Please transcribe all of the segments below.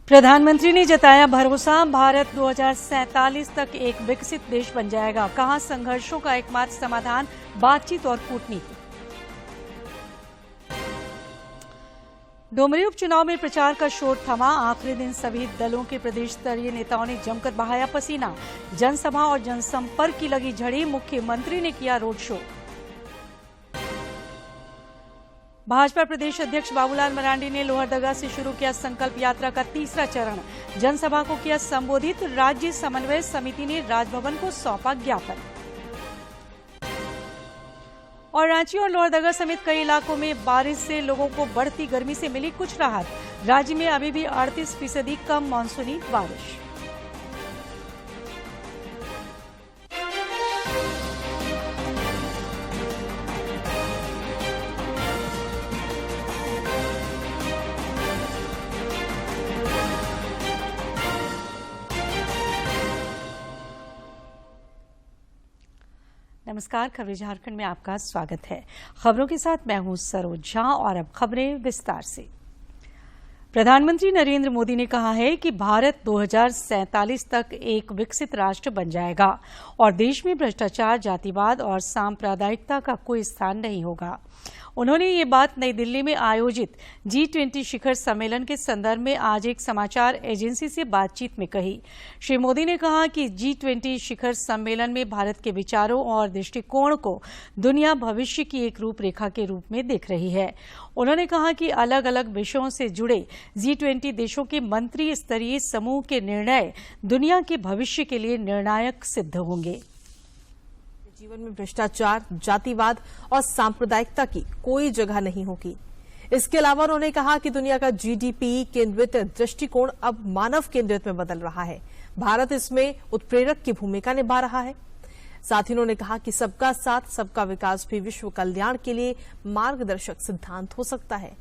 प्रधानमंत्री ने जताया भरोसा, भारत 2047 तक एक विकसित देश बन जाएगा। कहा संघर्षों का एकमात्र समाधान बातचीत और कूटनीति। डुमरी उपचुनाव में प्रचार का शोर थमा। आखिरी दिन सभी दलों के प्रदेश स्तरीय नेताओं ने जमकर बहाया पसीना। जनसभा और जनसंपर्क की लगी झड़ी। मुख्यमंत्री ने किया रोड शो। भाजपा प्रदेश अध्यक्ष बाबूलाल मरांडी ने लोहरदगा से शुरू किया संकल्प यात्रा का तीसरा चरण। जनसभा को किया संबोधित। राज्य समन्वय समिति ने राजभवन को सौंपा ज्ञापन। और रांची और लोहरदगा समेत कई इलाकों में बारिश से लोगों को बढ़ती गर्मी से मिली कुछ राहत। राज्य में अभी भी 38% कम मानसूनी बारिश। नमस्कार, खबरें झारखंड में आपका स्वागत है। खबरों के साथ मैं हूं सरोज झा और अब खबरें विस्तार से। प्रधानमंत्री नरेंद्र मोदी ने कहा है कि भारत 2047 तक एक विकसित राष्ट्र बन जाएगा और देश में भ्रष्टाचार, जातिवाद और सांप्रदायिकता का कोई स्थान नहीं होगा। उन्होंने ये बात नई दिल्ली में आयोजित G20 शिखर सम्मेलन के संदर्भ में आज एक समाचार एजेंसी से बातचीत में कही। श्री मोदी ने कहा कि G20 शिखर सम्मेलन में भारत के विचारों और दृष्टिकोण को दुनिया भविष्य की एक रूपरेखा के रूप में देख रही है। उन्होंने कहा कि अलग अलग विषयों से जुड़े G20 देशों के मंत्री स्तरीय समूह के निर्णय दुनिया के भविष्य के लिए निर्णायक सिद्ध होंगे। जीवन में भ्रष्टाचार, जातिवाद और सांप्रदायिकता की कोई जगह नहीं होगी। इसके अलावा उन्होंने कहा कि दुनिया का जीडीपी केंद्रित दृष्टिकोण अब मानव केंद्रित में बदल रहा है। भारत इसमें उत्प्रेरक की भूमिका निभा रहा है। साथ ही उन्होंने कहा कि सबका साथ सबका विकास भी विश्व कल्याण के लिए मार्गदर्शक सिद्धांत हो सकता है।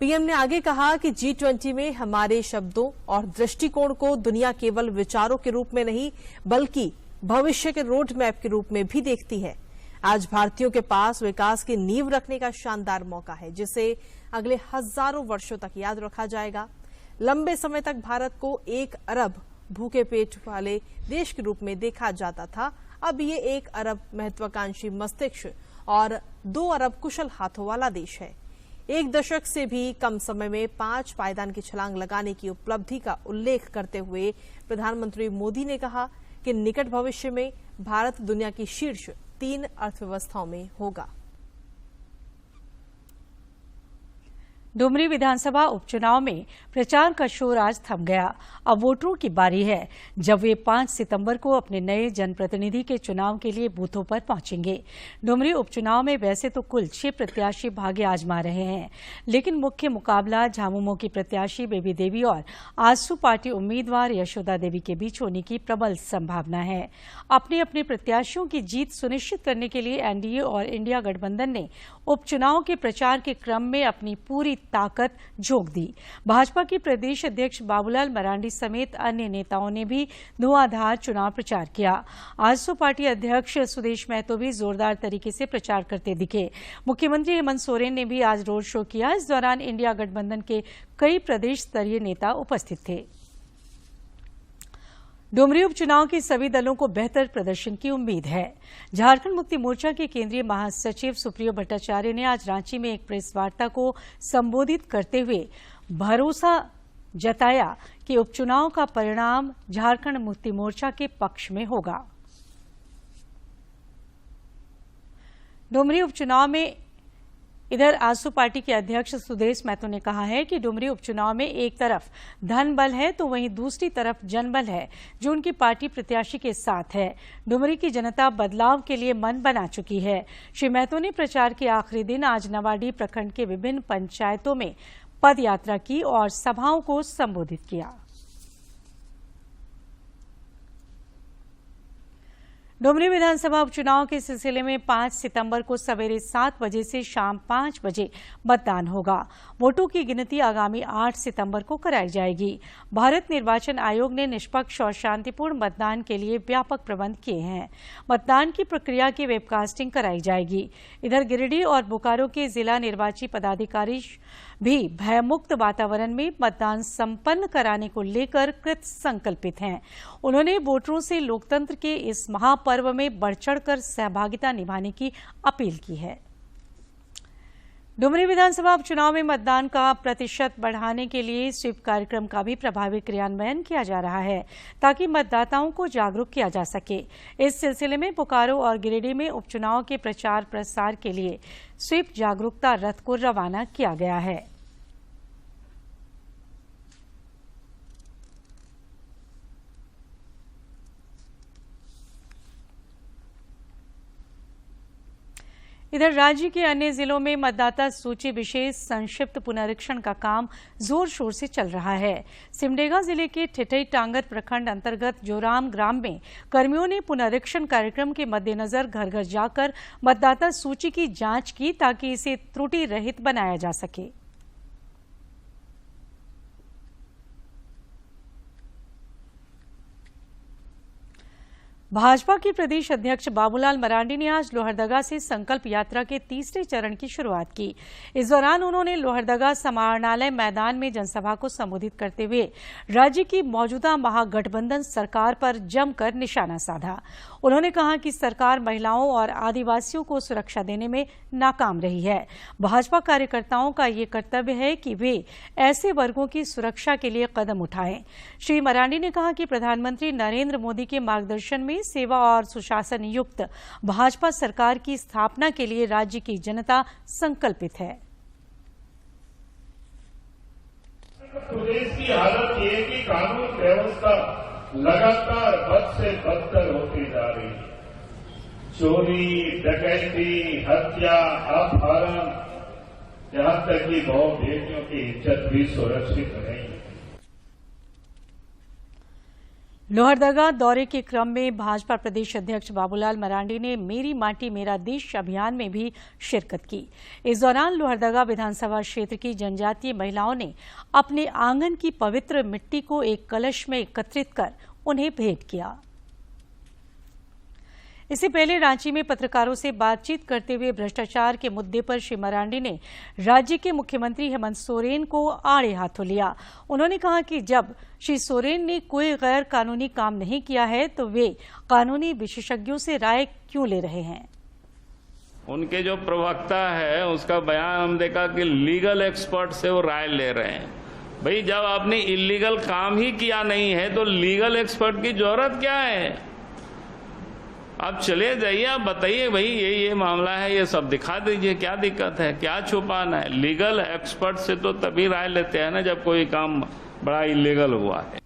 पीएम ने आगे कहा कि G20 में हमारे शब्दों और दृष्टिकोण को दुनिया केवल विचारों के रूप में नहीं बल्कि भविष्य के रोड मैप के रूप में भी देखती है। आज भारतीयों के पास विकास की नींव रखने का शानदार मौका है, जिसे अगले हजारों वर्षों तक याद रखा जाएगा। लंबे समय तक भारत को 1 अरब भूखे पेट वाले देश के रूप में देखा जाता था। अब ये 1 अरब महत्वाकांक्षी मस्तिष्क और 2 अरब कुशल हाथों वाला देश है। 1 दशक से भी कम समय में 5 पायदान की छलांग लगाने की उपलब्धि का उल्लेख करते हुए प्रधानमंत्री मोदी ने कहा कि निकट भविष्य में भारत दुनिया की शीर्ष 3 अर्थव्यवस्थाओं में होगा। डुमरी विधानसभा उपचुनाव में प्रचार का शोर आज थम गया। अब वोटरों की बारी है, जब वे 5 सितंबर को अपने नए जनप्रतिनिधि के चुनाव के लिए बूथों पर पहुंचेंगे। डुमरी उपचुनाव में वैसे तो कुल 6 प्रत्याशी भाग्य आजमा रहे हैं, लेकिन मुख्य मुकाबला झामुमो की प्रत्याशी बेबी देवी और आजसू पार्टी उम्मीदवार यशोदा देवी के बीच होने की प्रबल संभावना है। अपने अपने प्रत्याशियों की जीत सुनिश्चित करने के लिए एनडीए और इंडिया गठबंधन ने उपचुनाव के प्रचार के क्रम में अपनी पूरी ताकत झोंक दी। भाजपा के प्रदेश अध्यक्ष बाबूलाल मरांडी समेत अन्य नेताओं ने भी धुआंधार चुनाव प्रचार किया। आजसू पार्टी अध्यक्ष सुदेश महतो भी जोरदार तरीके से प्रचार करते दिखे। मुख्यमंत्री हेमंत सोरेन ने भी आज रोड शो किया। इस दौरान इंडिया गठबंधन के कई प्रदेश स्तरीय नेता उपस्थित थे। डुमरी उपचुनाव के सभी दलों को बेहतर प्रदर्शन की उम्मीद है। झारखंड मुक्ति मोर्चा के केंद्रीय महासचिव सुप्रियो भट्टाचार्य ने आज रांची में एक प्रेस वार्ता को संबोधित करते हुए भरोसा जताया कि उपचुनाव का परिणाम झारखंड मुक्ति मोर्चा के पक्ष में होगा। डुमरी उपचुनाव में इधर आजसू पार्टी के अध्यक्ष सुदेश महतो ने कहा है कि डुमरी उपचुनाव में एक तरफ धन बल है तो वहीं दूसरी तरफ जनबल है, जो उनकी पार्टी प्रत्याशी के साथ है। डुमरी की जनता बदलाव के लिए मन बना चुकी है। श्री महतो ने प्रचार के आखिरी दिन आज नवाडीह प्रखंड के विभिन्न पंचायतों में पद यात्रा की और सभाओं को संबोधित किया। डुमरी विधानसभा उपचुनाव के सिलसिले में 5 सितंबर को सवेरे 7 बजे से शाम 5 बजे मतदान होगा। वोटों की गिनती आगामी 8 सितंबर को कराई जाएगी। भारत निर्वाचन आयोग ने निष्पक्ष और शांतिपूर्ण मतदान के लिए व्यापक प्रबंध किए हैं। मतदान की प्रक्रिया की वेबकास्टिंग कराई जाएगी। इधर गिरिडीह और बोकारो के जिला निर्वाची पदाधिकारी भी भयमुक्त वातावरण में मतदान संपन्न कराने को लेकर कृत संकल्पित हैं। उन्होंने वोटरों से लोकतंत्र के इस महापर्व में बढ़-चढ़कर सहभागिता निभाने की अपील की है। डुमरी विधानसभा उपचुनाव में मतदान का प्रतिशत बढ़ाने के लिए स्वीप कार्यक्रम का भी प्रभावी क्रियान्वयन किया जा रहा है, ताकि मतदाताओं को जागरूक किया जा सके। इस सिलसिले में बोकारो और गिरिडीह में उपचुनाव के प्रचार प्रसार के लिए स्वीप जागरूकता रथ को रवाना किया गया है। इधर राज्य के अन्य जिलों में मतदाता सूची विशेष संक्षिप्त पुनरीक्षण का काम जोर शोर से चल रहा है। सिमडेगा जिले के ठिठई टांगर प्रखंड अंतर्गत जोराम ग्राम में कर्मियों ने पुनरीक्षण कार्यक्रम के मद्देनजर घर घर जाकर मतदाता सूची की जांच की, ताकि इसे त्रुटि रहित बनाया जा सके। भाजपा के प्रदेश अध्यक्ष बाबूलाल मरांडी ने आज लोहरदगा से संकल्प यात्रा के तीसरे चरण की शुरुआत की। इस दौरान उन्होंने लोहरदगा समाहरणालय मैदान में जनसभा को संबोधित करते हुए राज्य की मौजूदा महागठबंधन सरकार पर जमकर निशाना साधा। उन्होंने कहा कि सरकार महिलाओं और आदिवासियों को सुरक्षा देने में नाकाम रही है। भाजपा कार्यकर्ताओं का ये कर्तव्य है कि वे ऐसे वर्गों की सुरक्षा के लिए कदम उठाएं। श्री मरांडी ने कहा कि प्रधानमंत्री नरेंद्र मोदी के मार्गदर्शन में सेवा और सुशासन युक्त भाजपा सरकार की स्थापना के लिए राज्य की जनता संकल्पित है। प्रदेश की हालत ये है कि कानून व्यवस्था लगातार बद से बदतर होती जा रही है। चोरी, डकैती, हत्या, अपहरण, यहां तक कि बहु बेटियों की इज्जत भी सुरक्षित नहीं है। लोहरदगा दौरे के क्रम में भाजपा प्रदेश अध्यक्ष बाबूलाल मरांडी ने मेरी माटी मेरा देश अभियान में भी शिरकत की। इस दौरान लोहरदगा विधानसभा क्षेत्र की जनजातीय महिलाओं ने अपने आंगन की पवित्र मिट्टी को एक कलश में एकत्रित कर उन्हें भेंट किया। इससे पहले रांची में पत्रकारों से बातचीत करते हुए भ्रष्टाचार के मुद्दे पर श्री मरांडी ने राज्य के मुख्यमंत्री हेमंत सोरेन को आड़े हाथों लिया। उन्होंने कहा कि जब श्री सोरेन ने कोई गैर कानूनी काम नहीं किया है तो वे कानूनी विशेषज्ञों से राय क्यों ले रहे हैं। उनके जो प्रवक्ता है उसका बयान हम देखा कि लीगल एक्सपर्ट से वो राय ले रहे हैं। भाई, जब आपने इलीगल काम ही किया नहीं है तो लीगल एक्सपर्ट की जरूरत क्या है। आप चले जाइए, आप बताइए भाई ये मामला है, ये सब दिखा दीजिए, क्या दिक्कत है, क्या छुपाना है। लीगल एक्सपर्ट से तो तभी राय लेते हैं ना जब कोई काम बड़ा इलीगल हुआ है।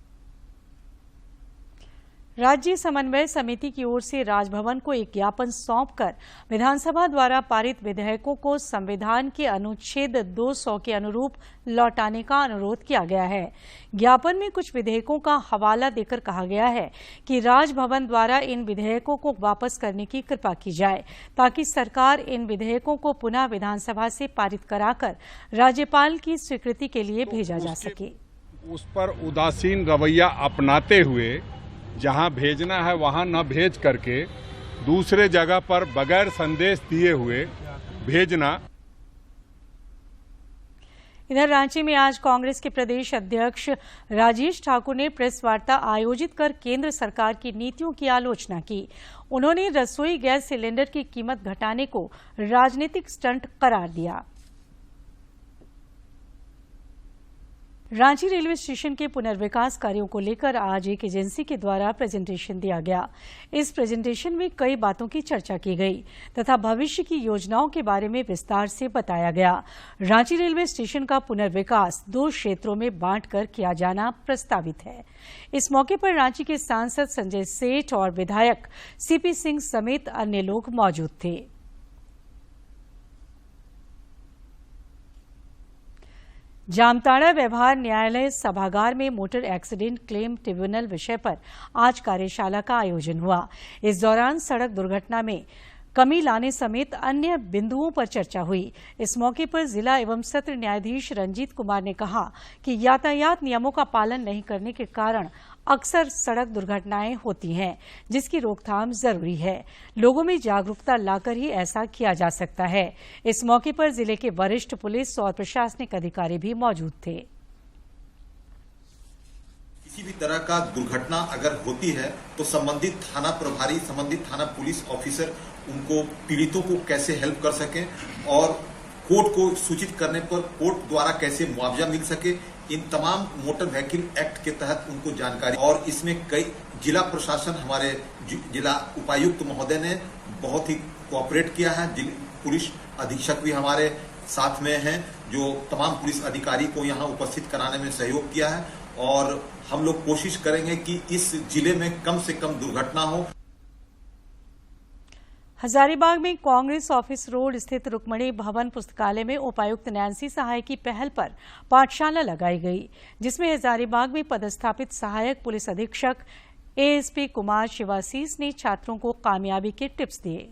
राज्य समन्वय समिति की ओर से राजभवन को एक ज्ञापन सौंपकर विधानसभा द्वारा पारित विधेयकों को संविधान के अनुच्छेद 200 के अनुरूप लौटाने का अनुरोध किया गया है। ज्ञापन में कुछ विधेयकों का हवाला देकर कहा गया है कि राजभवन द्वारा इन विधेयकों को वापस करने की कृपा की जाए, ताकि सरकार इन विधेयकों को पुनः विधानसभा से पारित कराकर राज्यपाल की स्वीकृति के लिए भेजा जा सके। उस पर उदासीन रवैया अपनाते हुए जहां भेजना है वहां न भेज करके दूसरे जगह पर बगैर संदेश दिए हुए भेजना। इधर रांची में आज कांग्रेस के प्रदेश अध्यक्ष राजेश ठाकुर ने प्रेस वार्ता आयोजित कर केंद्र सरकार की नीतियों की आलोचना की। उन्होंने रसोई गैस सिलेंडर की कीमत घटाने को राजनीतिक स्टंट करार दिया। रांची रेलवे स्टेशन के पुनर्विकास कार्यों को लेकर आज एक एजेंसी के द्वारा प्रेजेंटेशन दिया गया। इस प्रेजेंटेशन में कई बातों की चर्चा की गई तथा भविष्य की योजनाओं के बारे में विस्तार से बताया गया। रांची रेलवे स्टेशन का पुनर्विकास 2 क्षेत्रों में बांटकर किया जाना प्रस्तावित है। इस मौके पर रांची के सांसद संजय सेठ और विधायक सीपी सिंह समेत अन्य लोग मौजूद थे। जामताड़ा व्यवहार न्यायालय सभागार में मोटर एक्सीडेंट क्लेम ट्रिब्यूनल विषय पर आज कार्यशाला का आयोजन हुआ। इस दौरान सड़क दुर्घटना में कमी लाने समेत अन्य बिंदुओं पर चर्चा हुई। इस मौके पर जिला एवं सत्र न्यायाधीश रंजीत कुमार ने कहा कि यातायात नियमों का पालन नहीं करने के कारण अक्सर सड़क दुर्घटनाएं होती हैं, जिसकी रोकथाम जरूरी है। लोगों में जागरूकता लाकर ही ऐसा किया जा सकता है। इस मौके पर जिले के वरिष्ठ पुलिस और प्रशासनिक अधिकारी भी मौजूद थे। किसी भी तरह का दुर्घटना अगर होती है तो संबंधित थाना प्रभारी, संबंधित थाना पुलिस ऑफिसर उनको पीड़ितों को कैसे हेल्प कर सकें और कोर्ट को सूचित करने पर कोर्ट द्वारा कैसे मुआवजा मिल सके, इन तमाम मोटर व्हीकल एक्ट के तहत उनको जानकारी। और इसमें कई जिला प्रशासन, हमारे जिला उपायुक्त महोदय ने बहुत ही कोऑपरेट किया है। पुलिस अधीक्षक भी हमारे साथ में हैं, जो तमाम पुलिस अधिकारी को यहाँ उपस्थित कराने में सहयोग किया है। और हम लोग कोशिश करेंगे कि इस जिले में कम से कम दुर्घटना हो। हजारीबाग में कांग्रेस ऑफिस रोड स्थित रुक्मणी भवन पुस्तकालय में उपायुक्त नैन्सी सहाय की पहल पर पाठशाला लगाई गई, जिसमें हजारीबाग में पदस्थापित सहायक पुलिस अधीक्षक एएसपी कुमार शिवासीस ने छात्रों को कामयाबी के टिप्स दिए।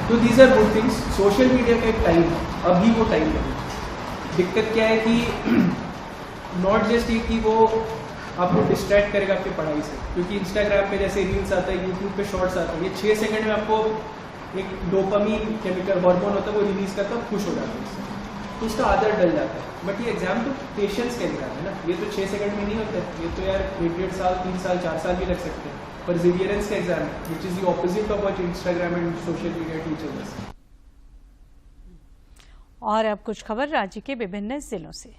तो these are good things. Social media का एक टाइम, अभी वो टाइम है। दिक्कत क्या है कि नॉट जस्ट ये कि वो आपको डिस्ट्रैक्ट करेगा आपकी पढ़ाई से, क्योंकि इंस्टाग्राम पे जैसे रील्स आता है, यूट्यूब पे शॉर्ट्स आता है, ये 6 सेकंड में आपको एक डोपामीन केमिकल हार्मोन होता है, वो रिलीज करता है, खुश हो जाता है, तो उसका आदत डल जाता है। बट ये एग्जाम तो पेशेंस का एग्जाम है ना, ये तो 6 सेकंड में नहीं होता है, ये तो यार 1.5 साल, 3 साल, 4 साल भी लग सकते हैं। परसिवियरेंस का एग्जाम है, which is the opposite of what Instagram and social media teaches us. और अब कुछ खबर राज्य के विभिन्न जिलों से।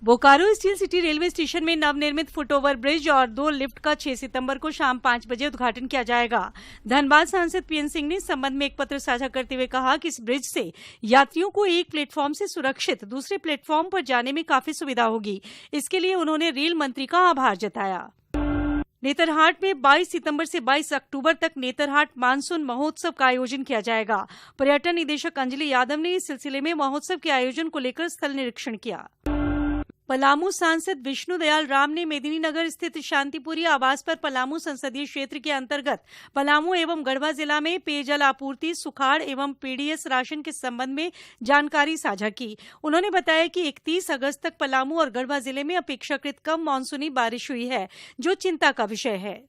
Bokaro steel city railway station में नवनिर्मित फुटओवर ब्रिज और 2 लिफ्ट का 6 सितंबर को शाम 5 बजे उद्घाटन किया जाएगा। धनबाद सांसद पीएन सिंह ने इस संबंध में एक पत्र साझा करते हुए कहा कि इस ब्रिज से यात्रियों को एक प्लेटफॉर्म से सुरक्षित दूसरे प्लेटफॉर्म पर जाने में काफी सुविधा होगी। इसके लिए उन्होंने रेल मंत्री का आभार जताया। नेतरहाट में 22 सितंबर से 22 अक्टूबर तक नेतरहाट मानसून महोत्सव का आयोजन किया जाएगा। पर्यटन निदेशक अंजलि यादव ने इस सिलसिले में महोत्सव के आयोजन को लेकर स्थल निरीक्षण किया। पलामू सांसद विष्णु दयाल राम ने मेदिनीनगर स्थित शांतिपुरी आवास पर पलामू संसदीय क्षेत्र के अंतर्गत पलामू एवं गढ़वा जिला में पेयजल आपूर्ति, सुखाड़ एवं पीडीएस राशन के संबंध में जानकारी साझा की। उन्होंने बताया कि 31 अगस्त तक पलामू और गढ़वा जिले में अपेक्षाकृत कम मानसूनी बारिश हुई है, जो चिंता का विषय है।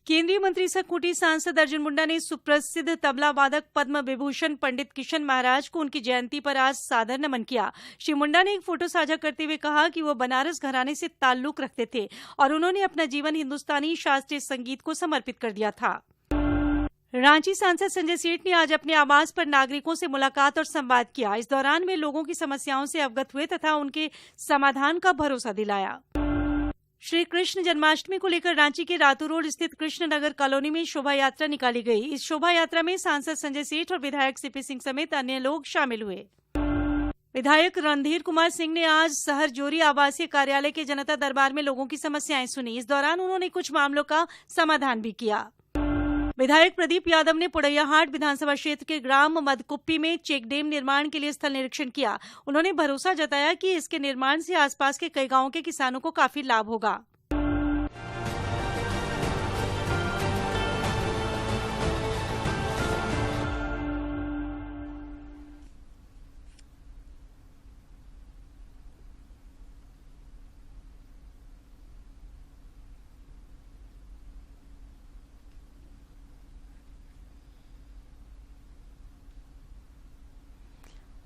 केंद्रीय मंत्री सह खूंटी सांसद अर्जुन मुंडा ने सुप्रसिद्ध तबला वादक पद्म विभूषण पंडित किशन महाराज को उनकी जयंती पर आज सादर नमन किया। श्री मुंडा ने एक फोटो साझा करते हुए कहा कि वो बनारस घराने से ताल्लुक रखते थे और उन्होंने अपना जीवन हिंदुस्तानी शास्त्रीय संगीत को समर्पित कर दिया था। रांची सांसद संजय सेठ ने आज अपने आवास पर नागरिकों से मुलाकात और संवाद किया। इस दौरान वे लोगों की समस्याओं से अवगत हुए तथा उनके समाधान का भरोसा दिलाया। श्री कृष्ण जन्माष्टमी को लेकर रांची के रातू रोड स्थित कृष्ण नगर कॉलोनी में शोभा यात्रा निकाली गई। इस शोभा यात्रा में सांसद संजय सेठ और विधायक सीपी सिंह समेत अन्य लोग शामिल हुए। विधायक रणधीर कुमार सिंह ने आज शहर जोरी आवासीय कार्यालय के जनता दरबार में लोगों की समस्याएं सुनी। इस दौरान उन्होंने कुछ मामलों का समाधान भी किया। विधायक प्रदीप यादव ने पुड़ैयाहाट विधानसभा क्षेत्र के ग्राम मदकुप्पी में चेक डैम निर्माण के लिए स्थल निरीक्षण किया। उन्होंने भरोसा जताया कि इसके निर्माण से आसपास के कई गांवों के किसानों को काफी लाभ होगा।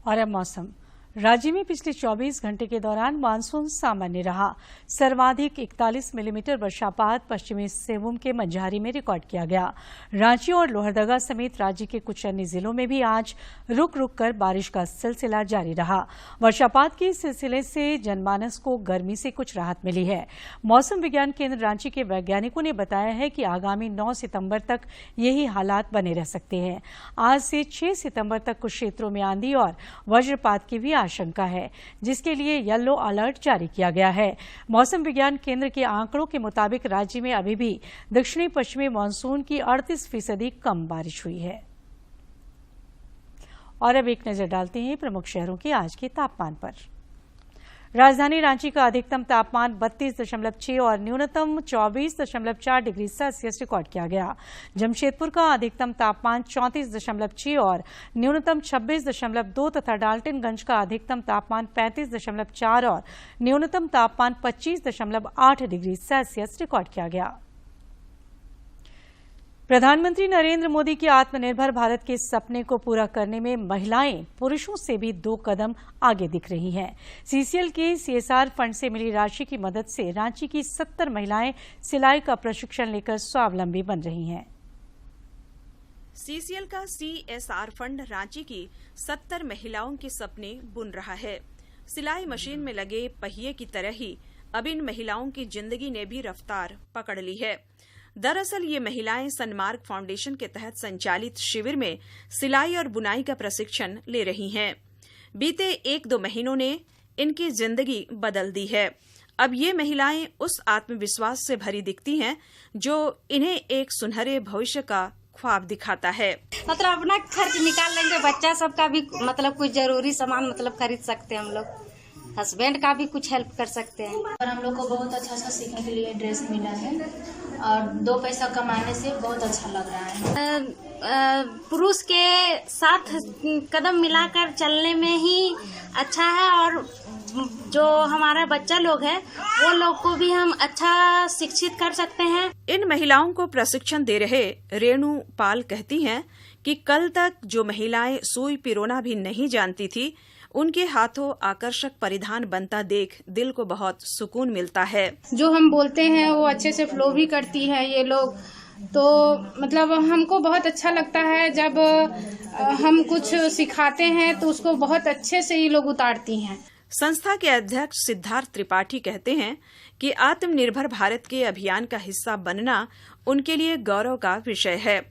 और अब मौसम। राज्य में पिछले 24 घंटे के दौरान मानसून सामान्य रहा। सर्वाधिक 41 मिलीमीटर वर्षापात पश्चिमी सिंहभूम के मंझारी में रिकॉर्ड किया गया। रांची और लोहरदगा समेत राज्य के कुछ अन्य जिलों में भी आज रुक रुक कर बारिश का सिलसिला जारी रहा। वर्षापात के सिलसिले से जनमानस को गर्मी से कुछ राहत मिली है। मौसम विज्ञान केंद्र रांची के वैज्ञानिकों ने बताया है कि आगामी 9 सितंबर तक यही हालात बने रह सकते हैं। आज से 6 सितंबर तक कुछ क्षेत्रों में आंधी और वज्रपात की भी आशंका है, जिसके लिए येलो अलर्ट जारी किया गया है। मौसम विज्ञान केंद्र के आंकड़ों के मुताबिक राज्य में अभी भी दक्षिणी पश्चिमी मानसून की 38% कम बारिश हुई है। और अब एक नजर डालते हैं प्रमुख शहरों के आज के तापमान पर। राजधानी रांची का अधिकतम तापमान 32.6 और न्यूनतम 24.4 डिग्री सेल्सियस रिकॉर्ड किया गया। जमशेदपुर का अधिकतम तापमान 34.6 और न्यूनतम 26.2 तथा डाल्टनगंज का अधिकतम तापमान 35.4 और न्यूनतम तापमान 25.8 डिग्री सेल्सियस रिकॉर्ड किया गया। प्रधानमंत्री नरेंद्र मोदी के आत्मनिर्भर भारत के सपने को पूरा करने में महिलाएं पुरुषों से भी 2 कदम आगे दिख रही हैं। सीसीएल के सीएसआर फंड से मिली राशि की मदद से रांची की 70 महिलाएं सिलाई का प्रशिक्षण लेकर स्वावलंबी बन रही हैं। सीसीएल का सीएसआर फंड रांची की 70 महिलाओं के सपने बुन रहा है। सिलाई मशीन में लगे पहिए की तरह ही अब इन महिलाओं की जिंदगी ने भी रफ्तार पकड़ ली है। दरअसल ये महिलाएं सनमार्ग फाउंडेशन के तहत संचालित शिविर में सिलाई और बुनाई का प्रशिक्षण ले रही हैं। बीते 1-2 महीनों ने इनकी जिंदगी बदल दी है। अब ये महिलाएं उस आत्मविश्वास से भरी दिखती हैं जो इन्हें एक सुनहरे भविष्य का ख्वाब दिखाता है। मतलब अपना खर्च निकाल लेंगे, बच्चा सबका भी मतलब कुछ जरूरी सामान मतलब खरीद सकते हैं हम लोग, हस्बैंड का भी कुछ हेल्प कर सकते हैं। और हम लोग को बहुत अच्छा सीखने के लिए ड्रेस मिला है और 2 पैसा कमाने से बहुत अच्छा लग रहा है। पुरुष के साथ कदम मिलाकर चलने में ही अच्छा है और जो हमारा बच्चा लोग है वो लोग को भी हम अच्छा शिक्षित कर सकते हैं। इन महिलाओं को प्रशिक्षण दे रहे रेणु पाल कहती हैं कि कल तक जो महिलाएं सुई पिरोना भी नहीं जानती थी, उनके हाथों आकर्षक परिधान बनता देख दिल को बहुत सुकून मिलता है। जो हम बोलते हैं वो अच्छे से फ्लो भी करती है ये लोग, तो मतलब हमको बहुत अच्छा लगता है जब हम कुछ सिखाते हैं तो उसको बहुत अच्छे से ये लोग उतारती हैं। संस्था के अध्यक्ष सिद्धार्थ त्रिपाठी कहते हैं कि आत्मनिर्भर भारत के अभियान का हिस्सा बनना उनके लिए गौरव का विषय है।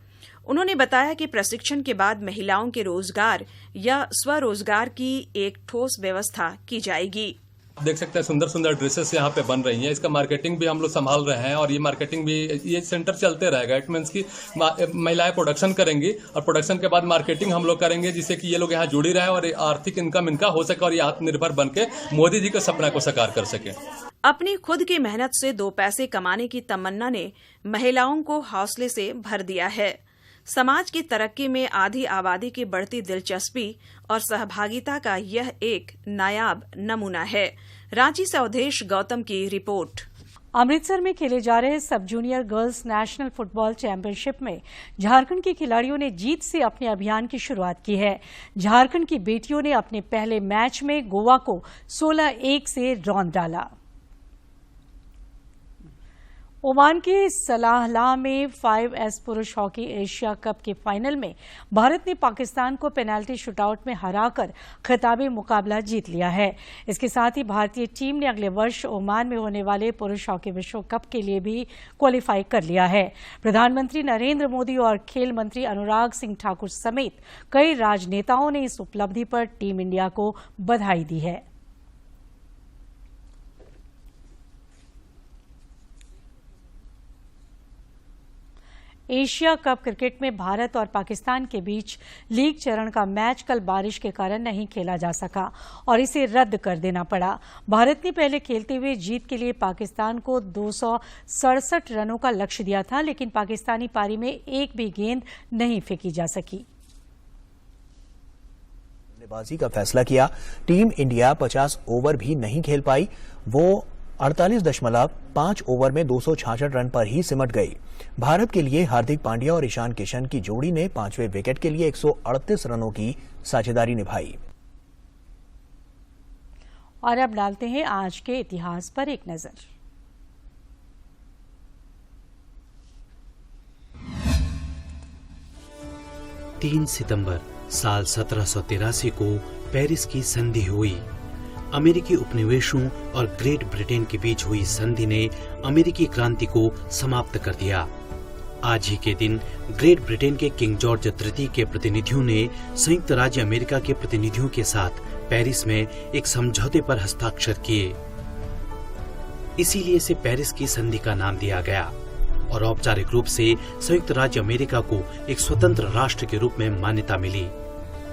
उन्होंने बताया कि प्रशिक्षण के बाद महिलाओं के रोजगार या स्वरोजगार की एक ठोस व्यवस्था की जाएगी। देख सकते हैं सुंदर सुंदर ड्रेसेस यहाँ पे बन रही हैं। इसका मार्केटिंग भी हम लोग संभाल रहे हैं और ये मार्केटिंग भी ये सेंटर चलते रहेगा। इट मीन्स की महिलाएं प्रोडक्शन करेंगी और प्रोडक्शन के बाद मार्केटिंग हम लोग करेंगे, जिससे कि ये लोग यहाँ जुड़ी रहे और आर्थिक इनकम इनका हो सके और ये आत्मनिर्भर बन के मोदी जी के सपना को साकार कर सके। अपनी खुद की मेहनत से 2 पैसे कमाने की तमन्ना ने महिलाओं को हौसले से भर दिया है। समाज की तरक्की में आधी आबादी की बढ़ती दिलचस्पी और सहभागिता का यह एक नायाब नमूना है। रांची से अवधेश गौतम की रिपोर्ट। अमृतसर में खेले जा रहे सब junior girls national football championship में झारखंड के खिलाड़ियों ने जीत से अपने अभियान की शुरुआत की है। झारखंड की बेटियों ने अपने पहले मैच में गोवा को 16-1 से रौंद डाला। ओमान के सलाहला में 5S पुरुष हॉकी एशिया कप के फाइनल में भारत ने पाकिस्तान को पेनाल्टी शूटआउट में हराकर खिताबी मुकाबला जीत लिया है। इसके साथ ही भारतीय टीम ने अगले वर्ष ओमान में होने वाले पुरुष हॉकी विश्व कप के लिए भी क्वालिफाई कर लिया है। प्रधानमंत्री नरेंद्र मोदी और खेल मंत्री अनुराग सिंह ठाकुर समेत कई राजनेताओं ने इस उपलब्धि पर टीम इंडिया को बधाई दी है। एशिया कप क्रिकेट में भारत और पाकिस्तान के बीच लीग चरण का मैच कल बारिश के कारण नहीं खेला जा सका और इसे रद्द कर देना पड़ा। भारत ने पहले खेलते हुए जीत के लिए पाकिस्तान को 267 रनों का लक्ष्य दिया था, लेकिन पाकिस्तानी पारी में एक भी गेंद नहीं फेंकी जा सकी। बल्लेबाजी का फैसला किया। टीम इंडिया 50 ओवर भी नहीं खेल पाई। वो 48.5 ओवर में 266 रन पर ही सिमट गई। भारत के लिए हार्दिक पांड्या और ईशान किशन की जोड़ी ने 5वें विकेट के लिए 138 रनों की साझेदारी निभाई। और अब डालते हैं आज के इतिहास पर एक नजर। तीन सितंबर साल 1783 को पेरिस की संधि हुई। अमेरिकी उपनिवेशों और ग्रेट ब्रिटेन के बीच हुई संधि ने अमेरिकी क्रांति को समाप्त कर दिया। आज ही के दिन ग्रेट ब्रिटेन के किंग जॉर्ज III के प्रतिनिधियों ने संयुक्त राज्य अमेरिका के प्रतिनिधियों के साथ पेरिस में एक समझौते पर हस्ताक्षर किए। इसीलिए इसे पेरिस की संधि का नाम दिया गया और औपचारिक रूप से संयुक्त राज्य अमेरिका को एक स्वतंत्र राष्ट्र के रूप में मान्यता मिली।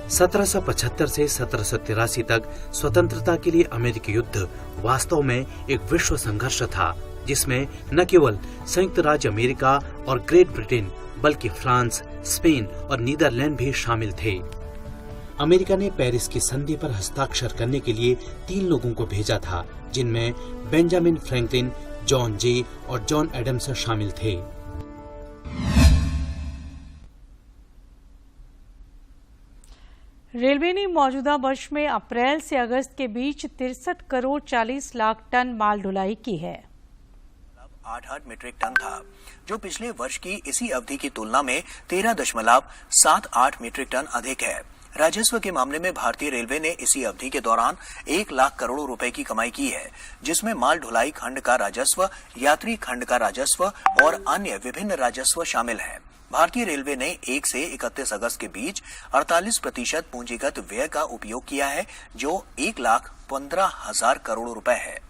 1775 से 1783 तक स्वतंत्रता के लिए अमेरिकी युद्ध वास्तव में एक विश्व संघर्ष था, जिसमें न केवल संयुक्त राज्य अमेरिका और ग्रेट ब्रिटेन बल्कि फ्रांस, स्पेन और नीदरलैंड भी शामिल थे। अमेरिका ने पेरिस की संधि पर हस्ताक्षर करने के लिए 3 लोगों को भेजा था, जिनमें बेंजामिन फ्रैंकलिन, जॉन जे और जॉन एडम्स शामिल थे। रेलवे ने मौजूदा वर्ष में अप्रैल से अगस्त के बीच 63 करोड़ 40 लाख टन माल ढुलाई की है। 8 मीट्रिक टन था, जो पिछले वर्ष की इसी अवधि की तुलना में 13.78 मीट्रिक टन अधिक है। राजस्व के मामले में भारतीय रेलवे ने इसी अवधि के दौरान 1 लाख करोड़ रुपए की कमाई की है, जिसमें माल ढुलाई खंड का राजस्व, यात्री खंड का राजस्व और अन्य विभिन्न राजस्व शामिल है। भारतीय रेलवे ने 1 से 31 अगस्त के बीच 48% पूंजीगत व्यय का उपयोग किया है, जो 1,15,000 करोड़ रुपए है।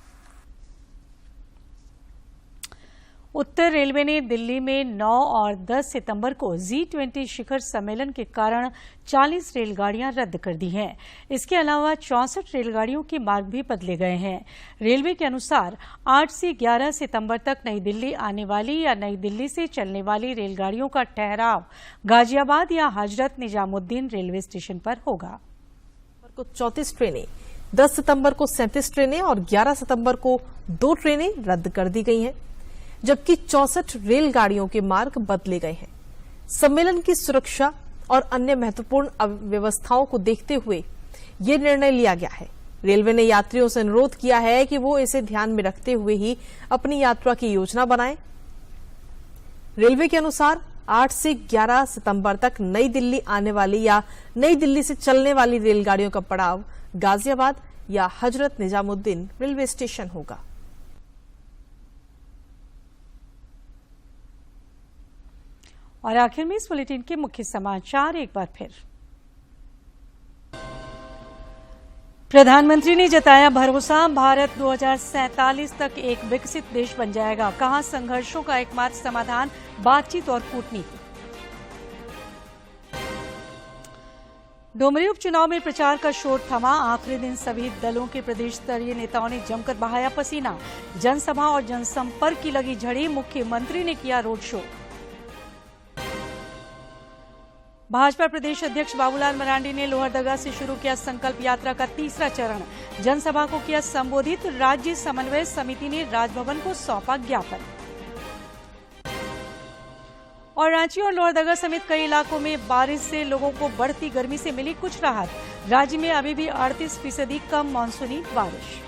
उत्तर रेलवे ने दिल्ली में 9 और 10 सितंबर को G20 शिखर सम्मेलन के कारण 40 रेलगाड़ियां रद्द कर दी हैं। इसके अलावा 64 रेलगाड़ियों के मार्ग भी बदले गए हैं। रेलवे के अनुसार 8 से 11 सितंबर तक नई दिल्ली आने वाली या नई दिल्ली से चलने वाली रेलगाड़ियों का ठहराव गाजियाबाद या हजरत निजामुद्दीन रेलवे स्टेशन पर होगा। 34 ट्रेनें, 10 सितंबर को 37 ट्रेनें और 11 सितंबर को 2 ट्रेनें रद्द कर दी गई हैं, जबकि 64 रेलगाड़ियों के मार्ग बदले गए हैं। सम्मेलन की सुरक्षा और अन्य महत्वपूर्ण व्यवस्थाओं को देखते हुए ये निर्णय लिया गया है। रेलवे ने यात्रियों से अनुरोध किया है कि वो इसे ध्यान में रखते हुए ही अपनी यात्रा की योजना बनाएं। रेलवे के अनुसार 8 से 11 सितंबर तक नई दिल्ली आने वाली या नई दिल्ली से चलने वाली रेलगाड़ियों का पड़ाव गाजियाबाद या हजरत निजामुद्दीन रेलवे स्टेशन होगा। और आखिर में इस बुलेटिन के मुख्य समाचार एक बार फिर। प्रधानमंत्री ने जताया भरोसा, भारत 2047 तक एक विकसित देश बन जाएगा। कहा, संघर्षों का एकमात्र समाधान बातचीत और कूटनीति। डोमरी उपचुनाव में प्रचार का शोर थमा। आखिरी दिन सभी दलों के प्रदेश स्तरीय नेताओं ने जमकर बहाया पसीना। जनसभा और जनसंपर्क की लगी झड़ी। मुख्यमंत्री ने किया रोड शो। भाजपा प्रदेश अध्यक्ष बाबूलाल मरांडी ने लोहरदगा से शुरू किया संकल्प यात्रा का तीसरा चरण। जनसभा को किया संबोधित। राज्य समन्वय समिति ने राजभवन को सौंपा ज्ञापन। और रांची और लोहरदगा समेत कई इलाकों में बारिश से लोगों को बढ़ती गर्मी से मिली कुछ राहत। राज्य में अभी भी 38% कम मानसूनी बारिश।